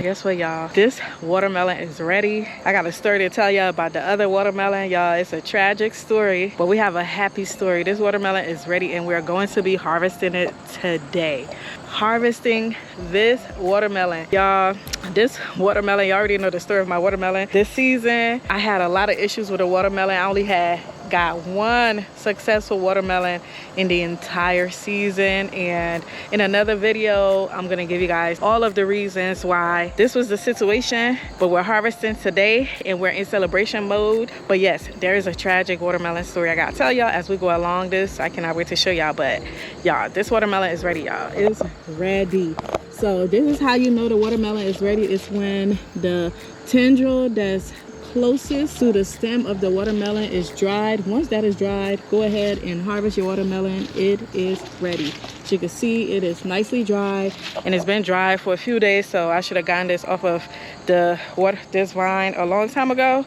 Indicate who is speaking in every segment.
Speaker 1: Guess what, y'all? This watermelon is ready. I got a story to tell y'all about the other watermelon, y'all. It's a tragic story, but we have a happy story. This watermelon is ready and we're going to be harvesting it today. Harvesting this watermelon, y'all. This watermelon, you already know the story of my watermelon. This season I had a lot of issues with the watermelon. I only got one successful watermelon in the entire season, and in another video I'm gonna give you guys all of the reasons why this was the situation. But we're harvesting today and we're in celebration mode. But yes, there is a tragic watermelon story I gotta tell y'all as we go along this. I cannot wait to show y'all. But y'all, this watermelon is ready, y'all. It's ready. So this is how you know the watermelon is ready. It's when the tendril that's closest to the stem of the watermelon is dried. Once that is dried, go ahead and harvest your watermelon. It is ready. As you can see, it is nicely dry, and it's been dry for a few days, so I should have gotten this off of this vine a long time ago,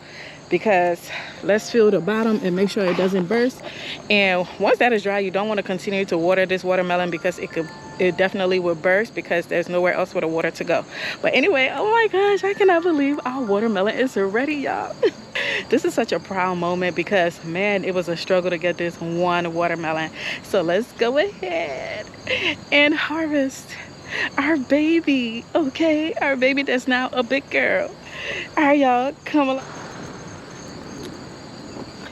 Speaker 1: because let's feel the bottom and make sure it doesn't burst. And once that is dry, you don't want to continue to water this watermelon because it definitely will burst, because there's nowhere else for the water to go. But anyway, oh my gosh, I cannot believe our watermelon is ready, y'all. This is such a proud moment because, man, it was a struggle to get this one watermelon. So let's go ahead and harvest our baby, okay? Our baby that's now a big girl. All right, y'all, come along.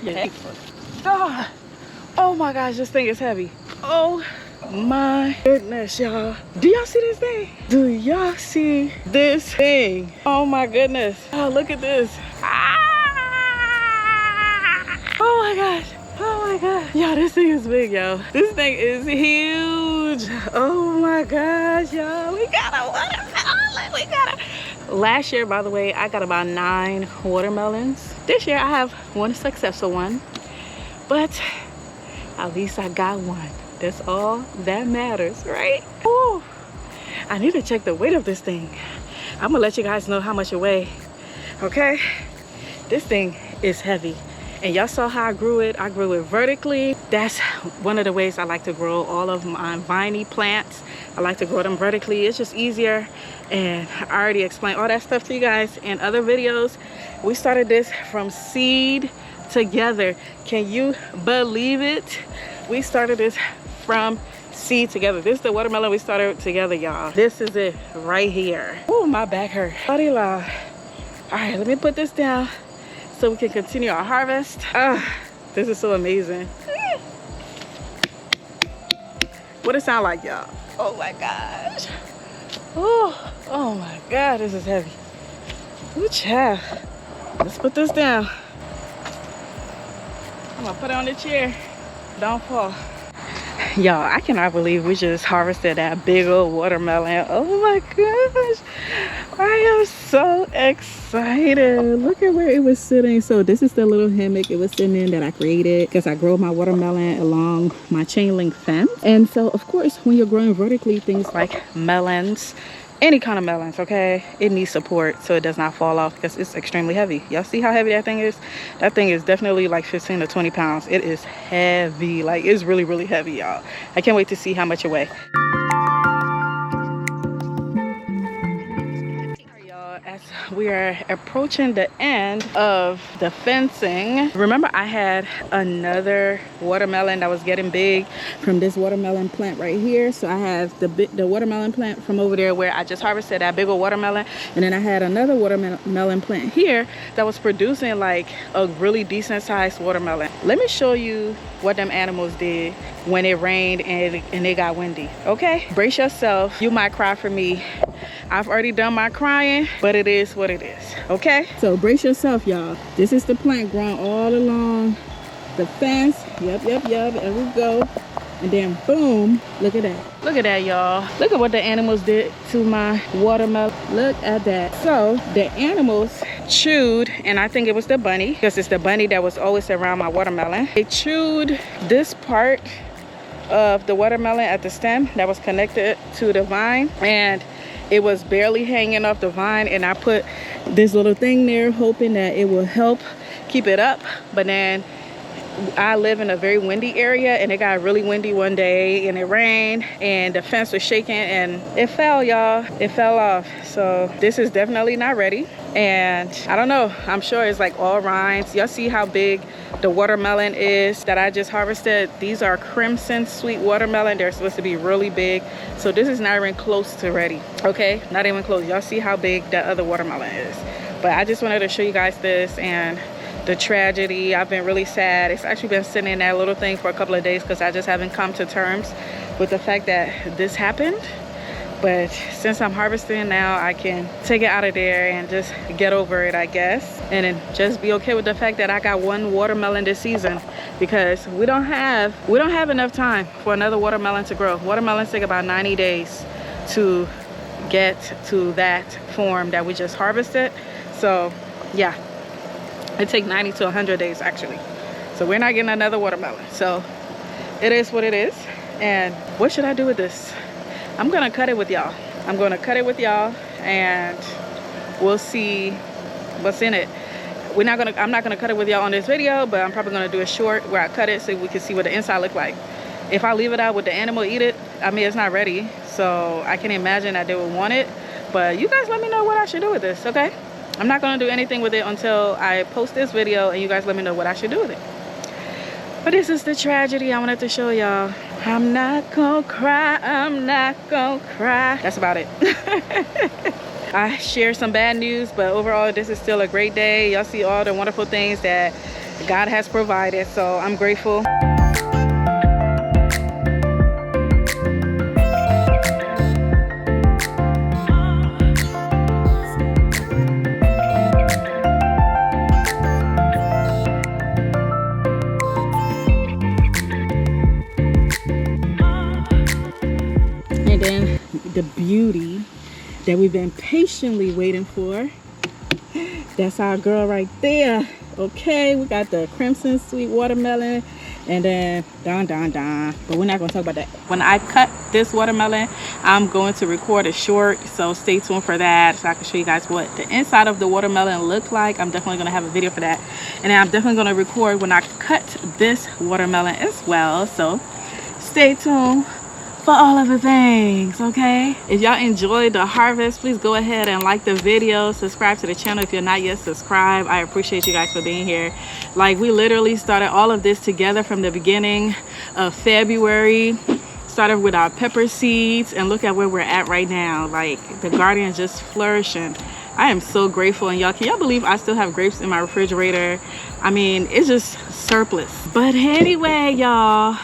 Speaker 1: Yeah. Oh my gosh, this thing is heavy. Oh my goodness, y'all. Do y'all see this thing? Do y'all see this thing? Oh my goodness. Oh, look at this. Ah! Oh my gosh. Oh my gosh. Y'all, this thing is big, y'all. This thing is huge. Oh my gosh, y'all. We got a watermelon. We got a... Last year, by the way, I got about 9 watermelons. This year, I have one successful one. But at least I got one. That's all that matters, right? Ooh, I need to check the weight of this thing. I'm gonna let you guys know how much it weighs, okay? This thing is heavy. And y'all saw how I grew it. I grew it vertically. That's one of the ways I like to grow all of my viney plants. I like to grow them vertically. It's just easier. And I already explained all that stuff to you guys in other videos. We started this from seed together. Can you believe it? We started this from seed together. This is the watermelon we started together, y'all. This is it right here. Oh, my back hurt. All right, let me put this down so we can continue our harvest. This is so amazing. What it sound like, y'all? Oh my gosh. Oh my God, this is heavy. Ooh, child. Let's put this down. I'm gonna put it on the chair. Don't fall. Y'all, I cannot believe we just harvested that big old watermelon. Oh my gosh, I am so excited. Look at where it was sitting. So this is the little hammock it was sitting in that I created because I grow my watermelon along my chain link fence. And so of course, when you're growing vertically, things like melons, any kind of melons, okay, it needs support so it does not fall off because it's extremely heavy. Y'all see how heavy that thing is? That thing is definitely like 15 to 20 pounds. It is heavy. Like, it's really, really heavy, y'all. I can't wait to see how much it weighs. As we are approaching the end of the fencing, remember I had another watermelon that was getting big from this watermelon plant right here. So I have the watermelon plant from over there where I just harvested that big old watermelon, and then I had another watermelon plant here that was producing like a really decent sized watermelon. Let me show you what them animals did when it rained and it got windy, okay? Brace yourself. You might cry for me. I've already done my crying, but it is what it is, okay? So brace yourself, y'all. This is the plant growing all along the fence. Yep, there we go. And then boom, look at that. Look at that, y'all. Look at what the animals did to my watermelon. Look at that. So the animals chewed, and I think it was the bunny, because it's the bunny that was always around my watermelon. They chewed this part of the watermelon at the stem that was connected to the vine, and it was barely hanging off the vine, and I put this little thing there hoping that it will help keep it up, but then I live in a very windy area, and it got really windy one day and it rained and the fence was shaking and it fell, y'all. It fell off. So this is definitely not ready. And I don't know, I'm sure it's like all rinds. Y'all see how big the watermelon is that I just harvested? These are crimson sweet watermelon. They're supposed to be really big. So this is not even close to ready. Okay, not even close. Y'all see how big that other watermelon is. But I just wanted to show you guys this and the tragedy. I've been really sad. It's actually been sitting in that little thing for a couple of days because I just haven't come to terms with the fact that this happened. But since I'm harvesting now, I can take it out of there and just get over it, I guess, and then just be okay with the fact that I got one watermelon this season, because we don't have enough time for another watermelon to grow. Watermelons take about 90 days to get to that form that we just harvested. So yeah, it takes 90 to 100 days actually. So we're not getting another watermelon. So it is what it is. And what should I do with this? I'm gonna cut it with y'all. I'm gonna cut it with y'all and we'll see what's in it. I'm not gonna cut it with y'all on this video, but I'm probably gonna do a short where I cut it so we can see what the inside look like. If I leave it out with the animal eat it, I mean, it's not ready. So I can imagine that they would want it, but you guys let me know what I should do with this, okay? I'm not gonna do anything with it until I post this video and you guys let me know what I should do with it. But this is the tragedy I wanted to show y'all. I'm not gonna cry, I'm not gonna cry. That's about it. I shared some bad news, but overall this is still a great day. Y'all see all the wonderful things that God has provided, so I'm grateful. And then the beauty that we've been patiently waiting for, that's our girl right there. Okay, we got the crimson sweet watermelon, and then but we're not going to talk about that. When I cut this watermelon, I'm going to record a short, so stay tuned for that so I can show you guys what the inside of the watermelon looked like. I'm definitely going to have a video for that, and then I'm definitely going to record when I cut this watermelon as well, so stay tuned for all of the things, okay? If y'all enjoyed the harvest, please go ahead and like the video, subscribe to the channel if you're not yet subscribed. I appreciate you guys for being here. Like, we literally started all of this together from the beginning of February. Started with our pepper seeds, and look at where we're at right now. Like, the garden is just flourishing. I am so grateful. And y'all, can y'all believe I still have grapes in my refrigerator? I mean, it's just surplus. But anyway, y'all,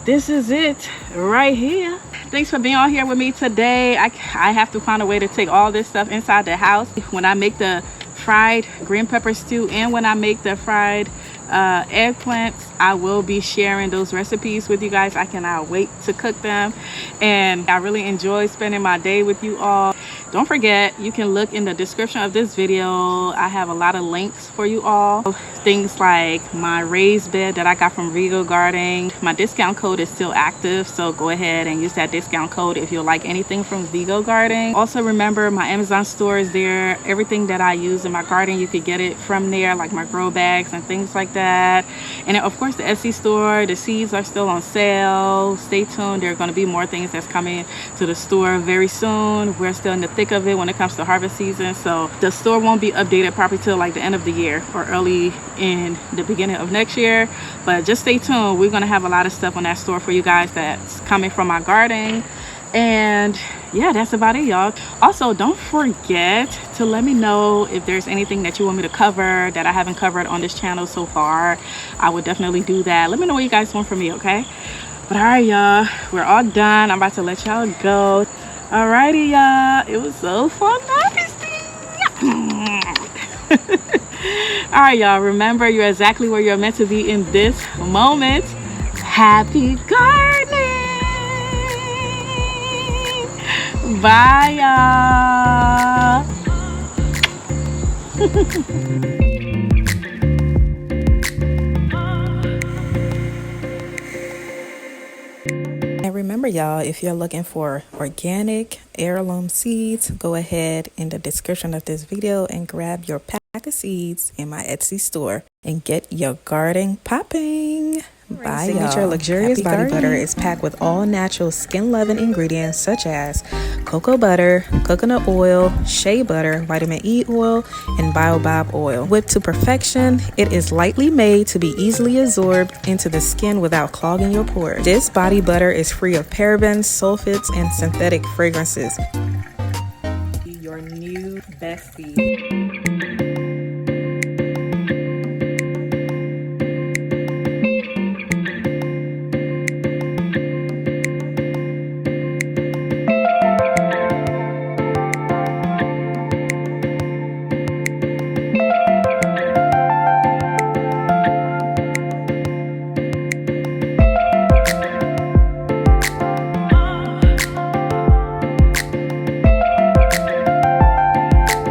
Speaker 1: this is it right here. Thanks for being on here with me today. I have to find a way to take all this stuff inside the house. When I make the fried green pepper stew and when I make the fried eggplants, I will be sharing those recipes with you guys. I cannot wait to cook them, and I really enjoy spending my day with you all. Don't forget, you can look in the description of this video. I have a lot of links for you all. Things like my raised bed that I got from Vigo Gardening. My discount code is still active, so go ahead and use that discount code if you like anything from Vigo Gardening. Also remember, my Amazon store is there. Everything that I use in my garden, you could get it from there, like my grow bags and things like that. And then, of course, the Etsy store, the seeds are still on sale. Stay tuned, there are going to be more things that's coming to the store very soon. We're still in the thick of it when it comes to harvest season, so the store won't be updated probably till like the end of the year or early in the beginning of next year. But just stay tuned, we're going to have a lot of stuff on that store for you guys that's coming from my garden. And yeah, that's about it, y'all. Also, don't forget to let me know if there's anything that you want me to cover that I haven't covered on this channel so far. I would definitely do that. Let me know what you guys want from me, okay? But all right, y'all, we're all done. I'm about to let y'all go. Alrighty, y'all, it was so fun harvesting. All right, y'all, remember, you're exactly where you're meant to be in this moment. Happy gardening. Bye, y'all. And remember, y'all, if you're looking for organic heirloom seeds, go ahead in the description of this video and grab your pack.
Speaker 2: Pack of seeds in my Etsy store and get your garden popping. Bye, Signature Luxurious Body Butter is packed with all natural skin loving ingredients such as cocoa butter, coconut oil, shea butter, vitamin E oil, and baobab oil. Whipped to perfection, it is lightly made to be easily absorbed into the skin without clogging your pores. This body butter is free of parabens, sulfates, and synthetic fragrances.
Speaker 1: Your new bestie.